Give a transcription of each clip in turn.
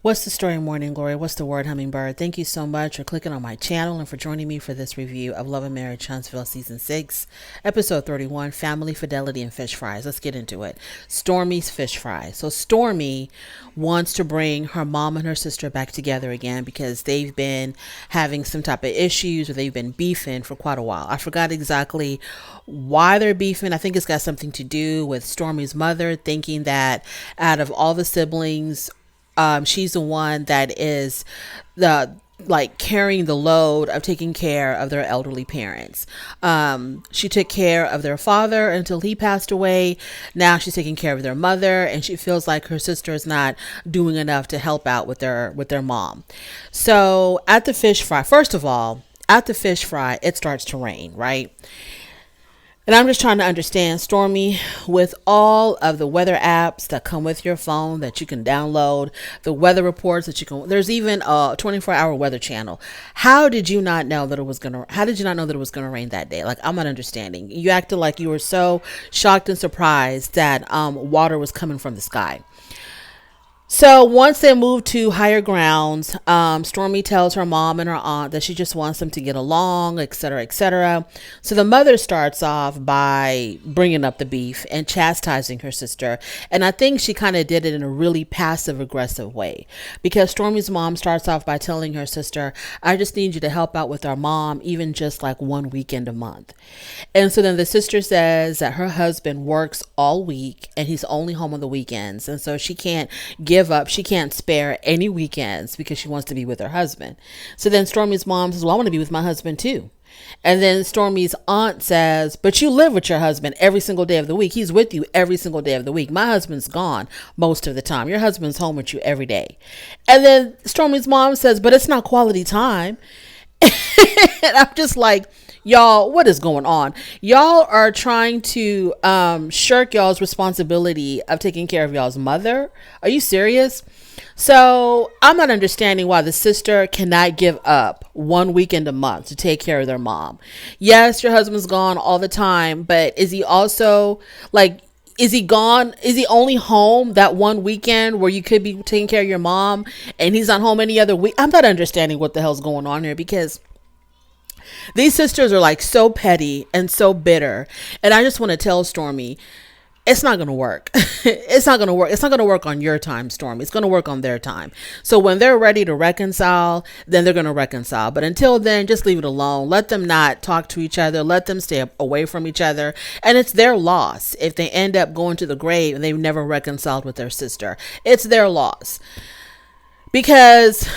What's the story, Morning Glory? What's the word, Hummingbird? Thank you so much for clicking on my channel and for joining me for this review of Love and Marriage Huntsville Season 6, Episode 31, Family, Fidelity, and Fish Fries. Let's get into it. Stormy's Fish Fries. So Stormy wants to bring her mom and her sister back together again because they've been having some type of issues or they've been beefing for quite a while. I forgot exactly why they're beefing. I think it's got something to do with Stormy's mother thinking that out of all the siblings, she's the one that is carrying the load of taking care of their elderly parents. She took care of their father until he passed away. Now she's taking care of their mother, and she feels like her sister is not doing enough to help out with their mom. So at the fish fry, first of all, at the fish fry, it starts to rain, right? And I'm just trying to understand, Stormy, with all of the weather apps that come with your phone that you can download, the weather reports that you can, there's even a 24-hour weather channel. How did you not know that it was going to rain that day? Like, I'm not understanding. You acted like you were so shocked and surprised that water was coming from the sky. So once they move to higher grounds, Stormy tells her mom and her aunt that she just wants them to get along, etc., etc. So the mother starts off by bringing up the beef and chastising her sister. And I think she kind of did it in a really passive aggressive way, because Stormy's mom starts off by telling her sister, I just need you to help out with our mom, even just like one weekend a month. And so then the sister says that her husband works all week and he's only home on the weekends. And so she can't give up. She can't spare any weekends because she wants to be with her husband. So then Stormy's mom says, well, I want to be with my husband too. And then Stormy's aunt says, but you live with your husband every single day of the week. He's with you every single day of the week. My husband's gone most of the time. Your husband's home with you every day. And then Stormy's mom says, but it's not quality time. And I'm just like, y'all, what is going on? Y'all are trying to shirk y'all's responsibility of taking care of y'all's mother. Are you serious? So I'm not understanding why the sister cannot give up one weekend a month to take care of their mom. Yes, your husband's gone all the time, but is he also is he gone? Is he only home that one weekend where you could be taking care of your mom and he's not home any other week? I'm not understanding what the hell's going on here, because these sisters are like so petty and so bitter. And I just want to tell Stormy, it's not going to work. It's not going to work. It's not going to work on your time, Stormy. It's going to work on their time. So when they're ready to reconcile, then they're going to reconcile. But until then, just leave it alone. Let them not talk to each other. Let them stay away from each other. And it's their loss if they end up going to the grave and they've never reconciled with their sister. It's their loss. Because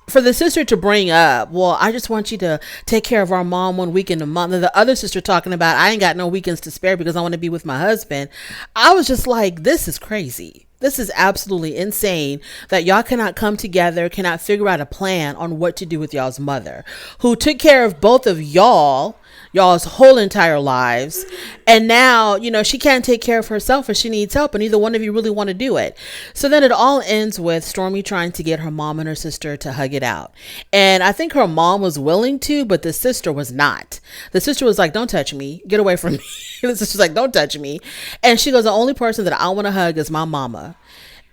for the sister to bring up, well, I just want you to take care of our mom one weekend a month, and the other sister talking about, I ain't got no weekends to spare because I want to be with my husband. I was just like, this is crazy. This is absolutely insane that y'all cannot come together, cannot figure out a plan on what to do with y'all's mother, who took care of both of y'all's whole entire lives. And now, she can't take care of herself or she needs help, and neither one of you really want to do it. So then it all ends with Stormy trying to get her mom and her sister to hug it out. And I think her mom was willing to, but the sister was not. The sister was like, don't touch me. Get away from me. The sister's like, don't touch me. And she goes, the only person that I want to hug is my mama.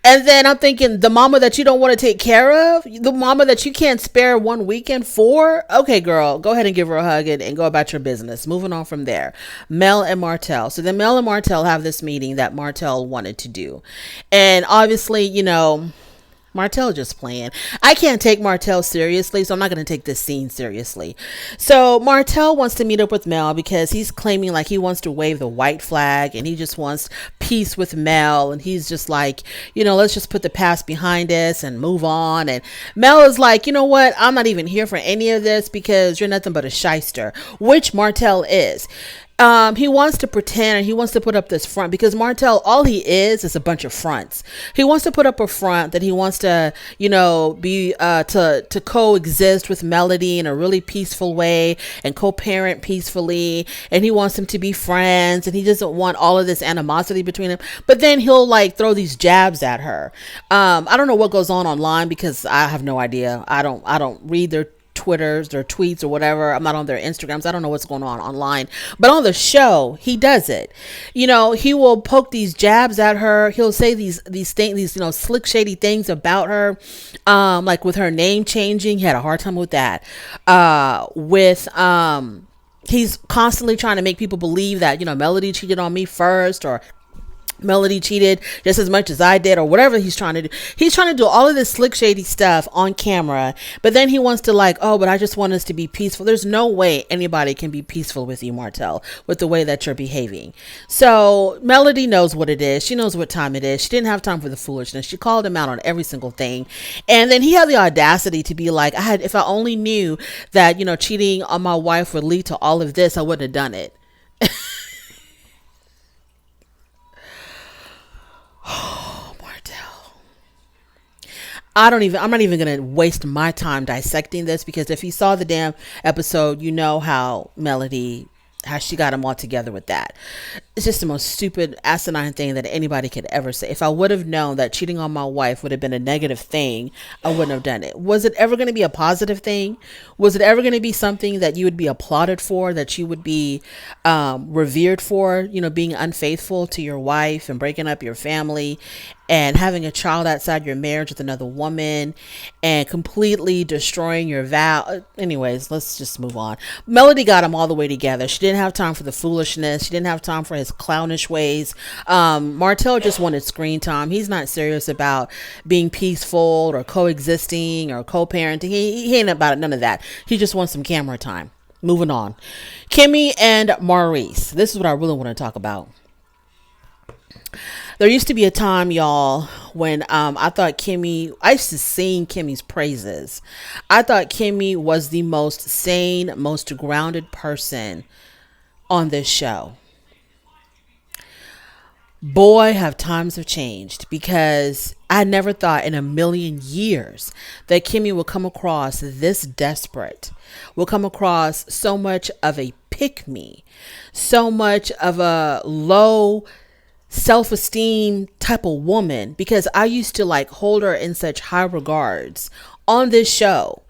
And then I'm thinking, the mama that you don't want to take care of, the mama that you can't spare one weekend for. Okay, girl, go ahead and give her a hug and go about your business. Moving on from there. Mel and Martel. So then Mel and Martel have this meeting that Martel wanted to do. And obviously, Martel just playing. I can't take Martel seriously, so I'm not going to take this scene seriously. So Martel wants to meet up with Mel because he's claiming like he wants to wave the white flag and he just wants peace with Mel. And he's just like, let's just put the past behind us and move on. And Mel is like, you know what? I'm not even here for any of this because you're nothing but a shyster, which Martel is. He wants to pretend and he wants to put up this front because Martel, all he is a bunch of fronts. He wants to put up a front that he wants to, be, to coexist with Melody in a really peaceful way and co-parent peacefully. And he wants them to be friends and he doesn't want all of this animosity between them. But then he'll throw these jabs at her. I don't know what goes on online because I have no idea. I don't read their Twitters or tweets or whatever. I'm not on their Instagrams. I don't know what's going on online. But on the show, he does it. He will poke these jabs at her. He'll say these things, these slick, shady things about her. Like with her name changing, he had a hard time with that. He's constantly trying to make people believe that, Melody cheated on me first, or Melody cheated just as much as I did, or whatever he's trying to do. He's trying to do all of this slick, shady stuff on camera, but then he wants to but I just want us to be peaceful. There's no way anybody can be peaceful with you, Martel, with the way that you're behaving. So Melody knows what it is. She knows what time it is. She didn't have time for the foolishness. She called him out on every single thing. And then he had the audacity to be like, if I only knew that, cheating on my wife would lead to all of this, I wouldn't have done it. I'm not even going to waste my time dissecting this, because if you saw the damn episode, you know how she got him all together with that. It's just the most stupid, asinine thing that anybody could ever say. If I would have known that cheating on my wife would have been a negative thing, I wouldn't have done it. Was it ever going to be a positive thing? Was it ever going to be something that you would be applauded for, that you would be revered for, being unfaithful to your wife and breaking up your family and having a child outside your marriage with another woman and completely destroying your vow? Anyways, let's just move on. Melody got them all the way together. She didn't have time for the foolishness. She didn't have time for his clownish ways. Martel just wanted screen time. He's not serious about being peaceful or coexisting or co-parenting. He ain't about none of that. He just wants some camera time. Moving on. Kimmy and Maurice. This is what I really want to talk about. There used to be a time, y'all, when I thought I used to sing Kimmy's praises. I thought Kimmy was the most sane, most grounded person on this show. Boy, have times have changed, because I never thought in a million years that Kimmy would come across this desperate, will come across so much of a pick-me, so much of a low self-esteem type of woman, because I used to hold her in such high regards on this show.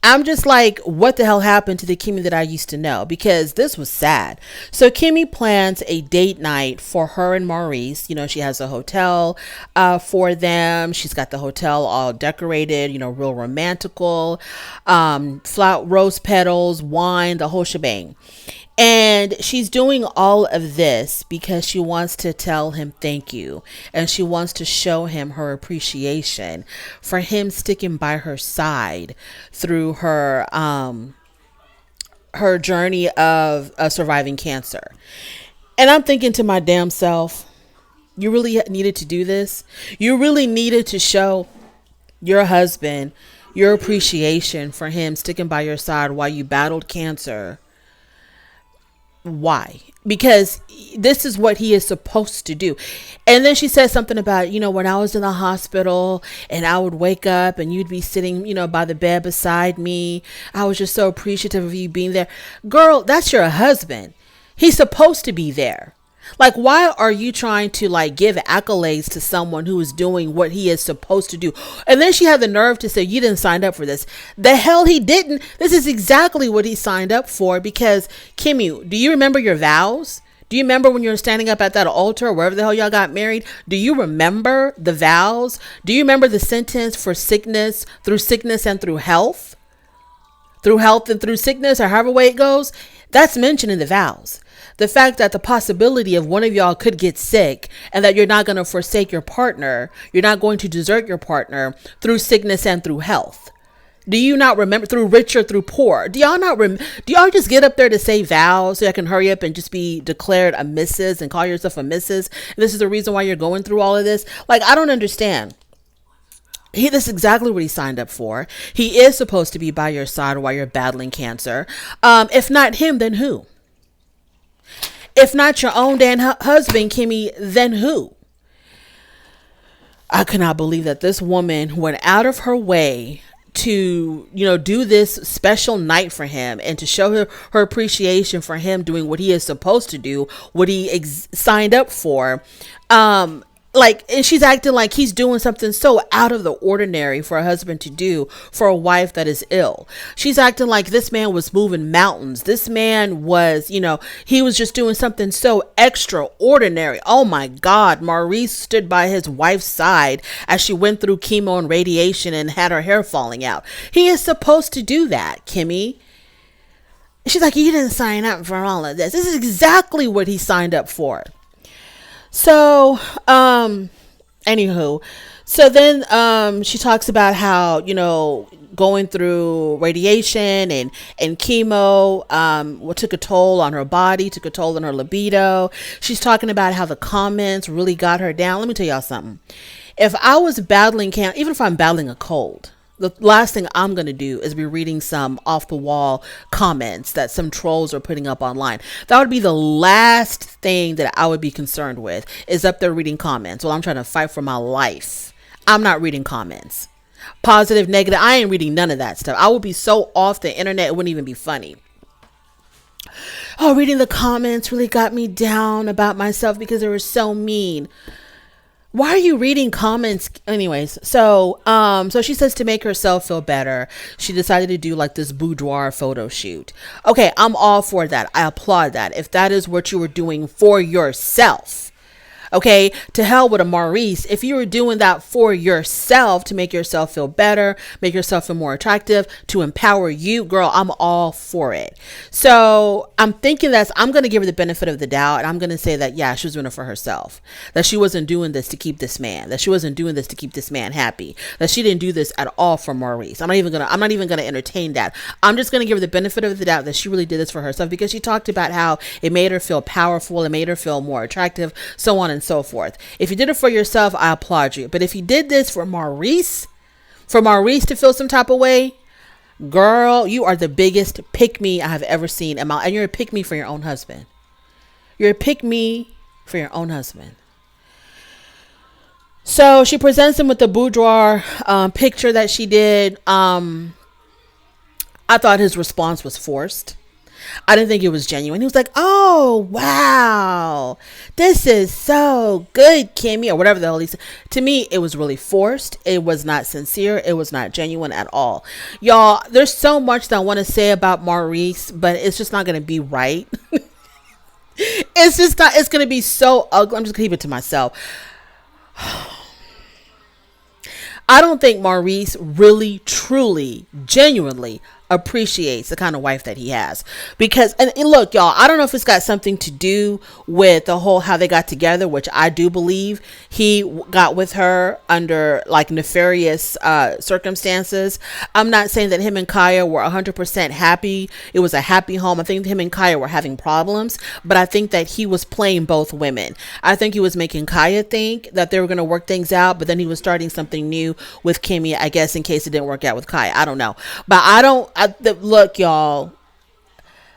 I'm just like, what the hell happened to the Kimmy that I used to know? Because this was sad. So Kimmy plans a date night for her and Maurice. She has a hotel for them. She's got the hotel all decorated, real romantical, rose petals, wine, the whole shebang. And she's doing all of this because she wants to tell him thank you. And she wants to show him her appreciation for him sticking by her side through her journey of surviving cancer. And I'm thinking to my damn self, you really needed to do this? You really needed to show your husband your appreciation for him sticking by your side while you battled cancer? Why? Because this is what he is supposed to do. And then she said something about, when I was in the hospital and I would wake up and you'd be sitting, by the bed beside me. I was just so appreciative of you being there. Girl, that's your husband. He's supposed to be there. Why are you trying to give accolades to someone who is doing what he is supposed to do? And then she had the nerve to say, you didn't sign up for this. The hell he didn't. This is exactly what he signed up for, because Kimmy, do you remember your vows? Do you remember when you were standing up at that altar or wherever the hell y'all got married? Do you remember the vows? Do you remember the sentence for sickness, through sickness and through health? Through health and through sickness, or however way it goes? That's mentioned in the vows. The fact that the possibility of one of y'all could get sick and that you're not going to forsake your partner, you're not going to desert your partner through sickness and through health. Do you not remember, through rich or through poor? Do y'all just get up there to say vows so I can hurry up and just be declared a Mrs. and call yourself a Mrs.? And this is the reason why you're going through all of this? I don't understand. This is exactly what he signed up for. He is supposed to be by your side while you're battling cancer. If not him, then who? If not your own damn husband, Kimmy, then who? I cannot believe that this woman went out of her way to, do this special night for him and to show her appreciation for him doing what he is supposed to do, what he signed up for. Like, and she's acting like he's doing something so out of the ordinary for a husband to do for a wife that is ill. She's acting like this man was moving mountains. This man was, he was just doing something so extraordinary. Oh my God. Maurice stood by his wife's side as she went through chemo and radiation and had her hair falling out. He is supposed to do that, Kimmy. She's like, you didn't sign up for all of this. This is exactly what he signed up for. So, anywho, so then, she talks about how, going through radiation and chemo, what took a toll on her body, took a toll on her libido. She's talking about how the comments really got her down. Let me tell y'all something. If I was battling cancer, even if I'm battling a cold, the last thing I'm going to do is be reading some off the wall comments that some trolls are putting up online. That would be the last thing that I would be concerned with, is up there reading comments. Well, I'm trying to fight for my life. I'm not reading comments. Positive, negative. I ain't reading none of that stuff. I would be so off the internet. It wouldn't even be funny. Oh, reading the comments really got me down about myself because they were so mean. Why are you reading comments? Anyways, so she says to make herself feel better, she decided to do like this boudoir photo shoot. Okay, I'm all for that. I applaud that. If that is what you were doing for yourself. Okay, to hell with a Maurice. If you were doing that for yourself, to make yourself feel better, make yourself feel more attractive, to empower you, girl, I'm all for it. So I'm thinking I'm going to give her the benefit of the doubt. And I'm going to say that, yeah, she was doing it for herself, that she wasn't doing this to keep this man, that she wasn't doing this to keep this man happy, that she didn't do this at all for Maurice. I'm not even going to entertain that. I'm just going to give her the benefit of the doubt that she really did this for herself, because she talked about how it made her feel powerful. It made her feel more attractive, so on and so forth. If you did it for yourself, I applaud you. But if you did this for Maurice to feel some type of way, girl, you are the biggest pick me I have ever seen. And you're a pick me for your own husband. You're a pick me for your own husband. So she presents him with the boudoir picture that she did. I thought his response was forced. I didn't think it was genuine. He was like, oh, wow, this is so good, Kimmy, or whatever the hell he said. To me, it was really forced. It was not sincere. It was not genuine at all. Y'all, there's so much that I want to say about Maurice, but it's just not going to be right. It's just not, it's going to be so ugly. I'm just going to keep it to myself. I don't think Maurice really, truly, genuinely appreciates the kind of wife that he has, because, and look, y'all, I don't know if it's got something to do with the whole how they got together, which I do believe he got with her under like nefarious circumstances. I'm not saying that him and Kaya were 100% happy. It was a happy home. I think him and Kaya were having problems, but I think that he was playing both women. I think he was making Kaya think that they were going to work things out, but then he was starting something new with Kimmy, I guess, in case it didn't work out with Kaya. I don't know, but look, y'all,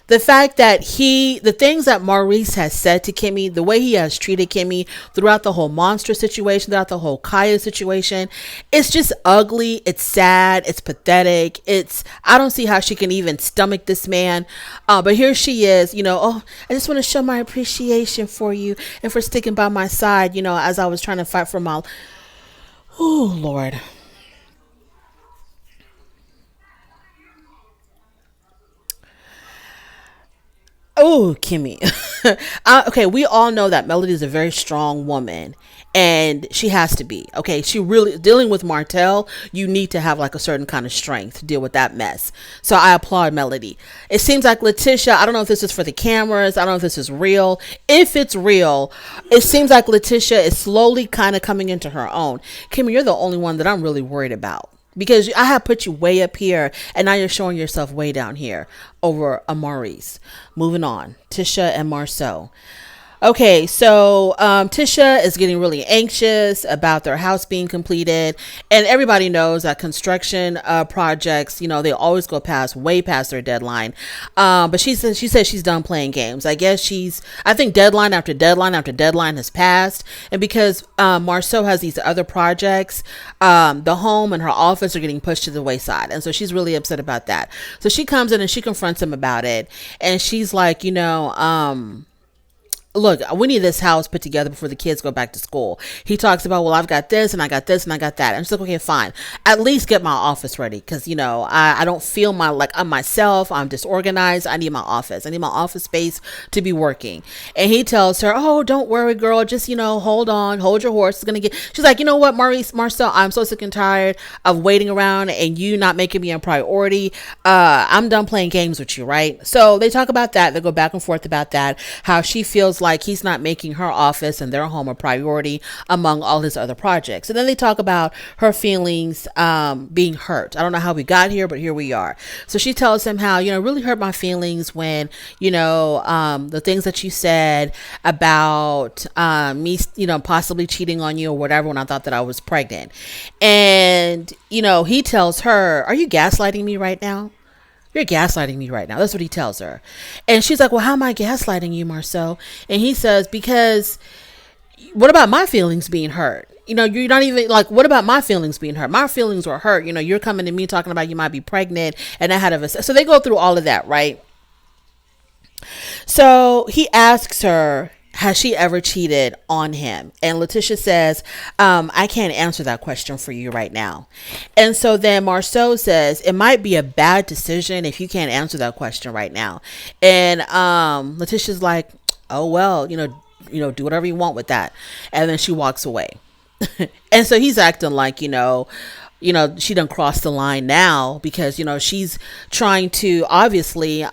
the fact that the things that Maurice has said to Kimmy, the way he has treated Kimmy throughout the whole monster situation, throughout the whole Kaya situation, it's just ugly. It's sad. It's pathetic. I don't see how she can even stomach this man. But here she is, oh, I just want to show my appreciation for you and for sticking by my side, as I was trying to fight for my, oh, Lord. Oh, Kimmy. Okay, we all know that Melody is a very strong woman, and she has to be. Okay, she really, dealing with Martel, you need to have like a certain kind of strength to deal with that mess. So I applaud Melody. It seems like Letitia, I don't know if this is for the cameras, I don't know if this is real. If it's real, it seems like Letitia is slowly kind of coming into her own. Kimmy, you're the only one that I'm really worried about, because I have put you way up here and now you're showing yourself way down here over a Maurice. Moving on. Tisha and Marcel. Okay, so Tisha is getting really anxious about their house being completed, and everybody knows that construction projects, they always go way past their deadline. But she says she's done playing games. I guess I think deadline after deadline after deadline has passed, and because Marceau has these other projects, the home and her office are getting pushed to the wayside, and so she's really upset about that. So she comes in and she confronts him about it, and she's like, look, we need this house put together before the kids go back to school. He talks about, well, I've got this and I got this and I got that. I'm just like, okay, fine. At least get my office ready. Cause I don't feel I'm myself. I'm disorganized. I need my office. I need my office space to be working. And he tells her, oh, don't worry, girl. Just, hold on, hold your horse. It's going to get, she's like, you know what, Maurice, Marcel, I'm so sick and tired of waiting around and you not making me a priority. I'm done playing games with you. Right. So they talk about that. They go back and forth about that, how she feels like he's not making her office and their home a priority among all his other projects. And then they talk about her feelings being hurt. I don't know how we got here, but here we are. So she tells him how, really hurt my feelings when, the things that you said about me, possibly cheating on you or whatever when I thought that I was pregnant. And, he tells her, are you gaslighting me right now? You're gaslighting me right now. That's what he tells her. And she's like, well, how am I gaslighting you, Marcel? And he says, because what about my feelings being hurt? You're not even like, what about my feelings being hurt? My feelings were hurt. You're coming to me talking about you might be pregnant and I had a, so they go through all of that, right? So he asks her, has she ever cheated on him? And Letitia says, I can't answer that question for you right now. And so then Marcel says, it might be a bad decision if you can't answer that question right now. And Letitia's like, oh, well, do whatever you want with that. And then she walks away. And so he's acting like, she done crossed the line now because, she's trying to obviously,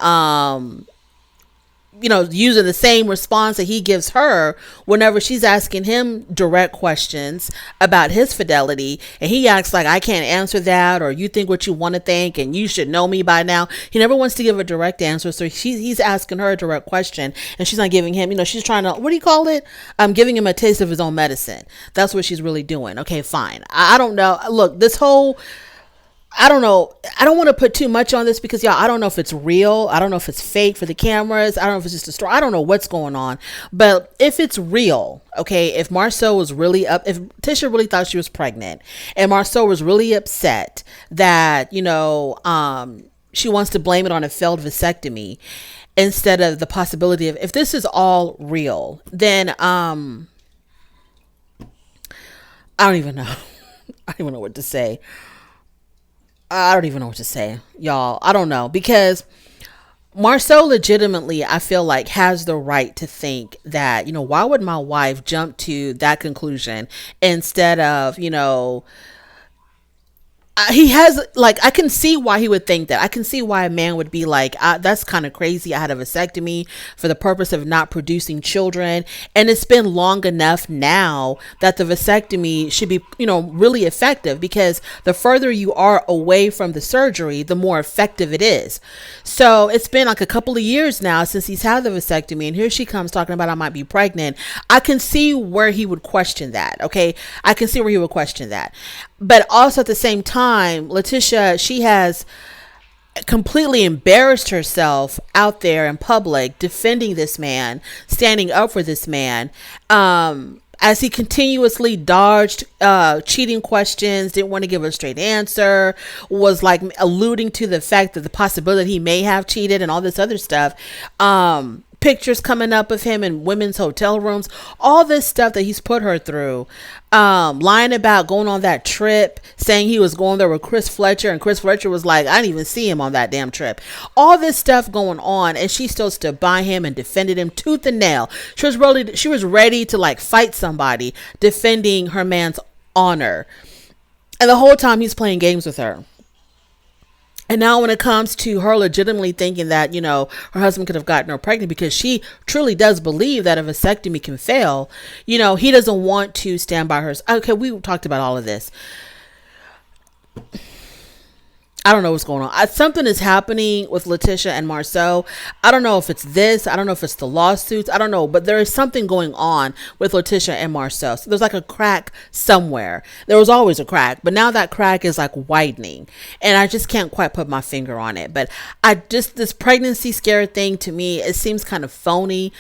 using the same response that he gives her whenever she's asking him direct questions about his fidelity. And he acts like, I can't answer that, or you think what you want to think and you should know me by now. He never wants to give a direct answer. So he's asking her a direct question and she's not giving him, she's trying to, what do you call it? Giving him a taste of his own medicine. That's what she's really doing. Okay, fine. I don't know. Look, I don't know. I don't want to put too much on this because, y'all, I don't know if it's real. I don't know if it's fake for the cameras. I don't know if it's just a story. I don't know what's going on. But if it's real, okay, if Marcel was really if Tisha really thought she was pregnant and Marcel was really upset that, she wants to blame it on a failed vasectomy instead of the possibility of, if this is all real, then I don't even know. I don't even know what to say. I don't even know what to say, y'all. I don't know, because Marcel legitimately, I feel like, has the right to think that, why would my wife jump to that conclusion instead of, he has, like, I can see why he would think that. I can see why a man would be like, that's kind of crazy. I had a vasectomy for the purpose of not producing children. And it's been long enough now that the vasectomy should be, really effective, because the further you are away from the surgery, the more effective it is. So it's been like a couple of years now since he's had the vasectomy. And here she comes talking about, I might be pregnant. I can see where he would question that. Okay. I can see where he would question that. But also at the same time, Letitia, she has completely embarrassed herself out there in public, defending this man, standing up for this man, as he continuously dodged cheating questions, didn't want to give a straight answer, was like alluding to the fact that the possibility he may have cheated and all this other stuff. Pictures coming up of him in women's hotel rooms, all this stuff that he's put her through, lying about going on that trip, saying he was going there with Chris Fletcher, and Chris Fletcher was like, I didn't even see him on that damn trip. All this stuff going on, and she still stood by him and defended him tooth and nail. She was ready to like fight somebody, defending her man's honor, and the whole time he's playing games with her. And now when it comes to her legitimately thinking that, her husband could have gotten her pregnant because she truly does believe that a vasectomy can fail, he doesn't want to stand by her. Okay, we talked about all of this. I don't know what's going on. Something is happening with Letitia and Marcel. I don't know if it's this. I don't know if it's the lawsuits. I don't know. But there is something going on with Letitia and Marcel. So there's like a crack somewhere. There was always a crack. But now that crack is like widening. And I just can't quite put my finger on it. But this pregnancy scare thing, to me, it seems kind of phony.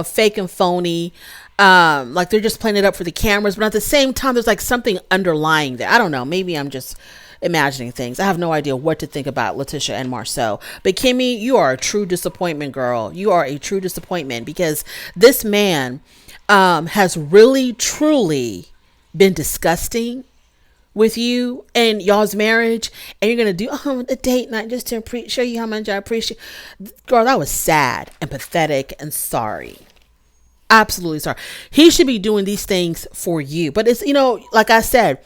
Fake and phony. Like they're just playing it up for the cameras. But at the same time, there's like something underlying there. I don't know. Maybe I'm just imagining things. I have no idea what to think about Tisha and Marcel. But Kimmy, you are a true disappointment, girl. You are a true disappointment, because this man has really, truly been disgusting with you and y'all's marriage, and you're gonna do a date night just to show you how much I appreciate. Girl, that was sad and pathetic and sorry. Absolutely sorry. He should be doing these things for you. But it's, like I said,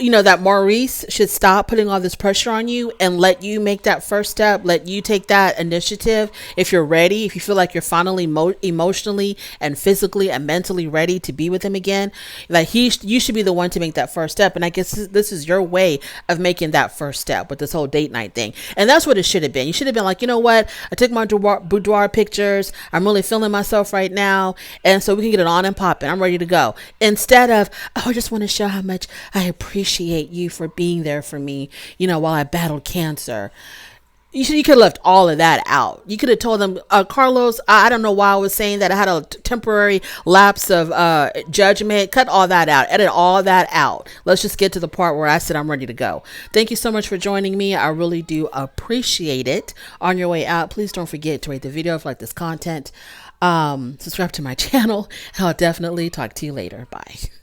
that Maurice should stop putting all this pressure on you and let you make that first step. Let you take that initiative. If you're ready, if you feel like you're finally emotionally and physically and mentally ready to be with him again, like you should be the one to make that first step. And I guess this is your way of making that first step with this whole date night thing. And that's what it should have been. You should have been like, you know what? I took my boudoir pictures. I'm really feeling myself right now. And so we can get it on and popping. I'm ready to go. Instead of, I just want to show how much I appreciate you for being there for me, while I battled cancer. You could have left all of that out. You could have told them, Carlos, I don't know why I was saying that. I had a temporary lapse of judgment. Cut all that out. Edit all that out. Let's just get to the part where I said I'm ready to go. Thank you so much for joining me. I really do appreciate it. On your way out, please don't forget to rate the video if you like this content. Subscribe to my channel. I'll definitely talk to you later. Bye.